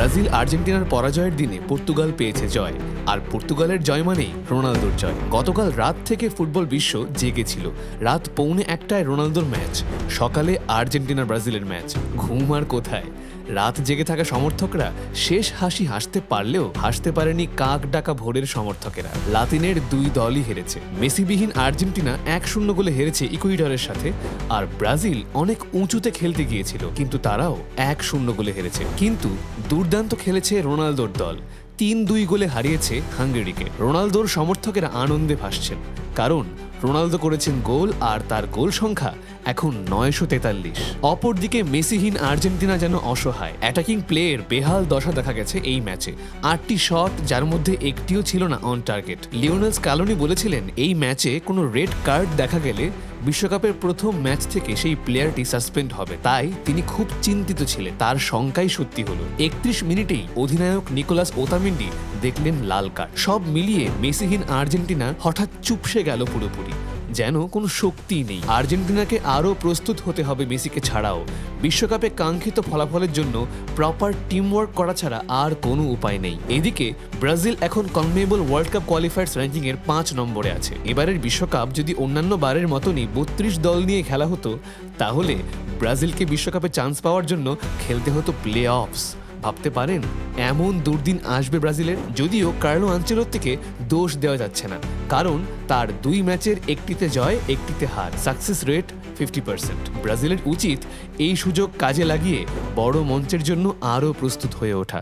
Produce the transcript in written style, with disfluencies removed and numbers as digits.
Brazil আর্জেন্টিনার পরাজয়ের দিনে পর্তুগাল পেয়েছে জয়, আর পর্তুগালের জয় মানেই রোনালদোর জয়। গতকাল রাত থেকে ফুটবল বিশ্ব জেগেছিল। রাত 1:45টায় রোনালদোর ম্যাচ, সকালে আর্জেন্টিনা ব্রাজিলের ম্যাচ। ঘুম আর কোথায়! রাত জেগে থাকা সমর্থকরা শেষ হাসি হাসতে পারলেও হাসতে পারেনি কাক ডাকা ভোরের সমর্থকেরা। লাতিনের দুই দলই হেরেছে। মেসিবিহীন আর্জেন্টিনা 1-0 গোলে হেরেছে ইকুয়েডরের সাথে, আর ব্রাজিল অনেক উঁচুতে খেলতে গিয়েছিল, কিন্তু তারাও 1-0 গোলে হেরেছে। কিন্তু দুর্দান্ত খেলেছে রোনালদোর দল, 3-2 গোলে হারিয়েছে হাঙ্গেরিকে। রোনালদোর সমর্থকেরা আনন্দে ভাসছেন, কারণ রোনালদো করেছেন গোল, আর তার গোল সংখ্যা এখন 943। অপরদিকে মেসিহীন আর্জেন্টিনা যেন অসহায়। অ্যাটাকিং প্লেয়ের বেহাল দশা দেখা গেছে এই ম্যাচে। 8টি শট, যার মধ্যে একটিও ছিল না অন টার্গেট। লিওনেল স্ক্যালোনি বলেছিলেন, এই ম্যাচে কোনো রেড কার্ড দেখা গেলে বিশ্বকাপের প্রথম ম্যাচ থেকে সেই প্লেয়ারটি সাসপেন্ড হবে। তাই তিনি খুব চিন্তিত ছিলেন। তার শঙ্কাই সত্যি হলো। 31 মিনিটেই অধিনায়ক নিকোলাস ওতামেন্ডি দেখলেন লাল কার্ড। সব মিলিয়ে মেসিহীন আর্জেন্টিনা হঠাৎ চুপসে গেল পুরোপুরি, যেন কোনো শক্তিই নেই। আর্জেন্টিনাকে আরও প্রস্তুত হতে হবে মেসিকে ছাড়াও। বিশ্বকাপে কাঙ্ক্ষিত ফলাফলের জন্য প্রপার টিমওয়ার্ক করা ছাড়া আর কোনো উপায় নেই। এদিকে ব্রাজিল এখন কনমেবল ওয়ার্ল্ড কাপ কোয়ালিফায়ার্স র্যাঙ্কিংয়ের 5 নম্বরে আছে। এবারের বিশ্বকাপ যদি অন্যান্য বারের মতনই 32 দল নিয়ে খেলা হতো, তাহলে ব্রাজিলকে বিশ্বকাপে চান্স পাওয়ার জন্য খেলতে হতো প্লে অফস। ভাবতে পারেন এমন দুর্দিন আসবে ব্রাজিলের? যদিও কার্লো আনচেলত্তিকে দোষ দেওয়া যাচ্ছে না, কারণ তার 2 ম্যাচের একটিতে জয়, একটিতে হার। Success rate 50%। ব্রাজিলের উচিত এই সুযোগ কাজে লাগিয়ে বড় মঞ্চের জন্য আরও প্রস্তুত হয়ে ওঠা।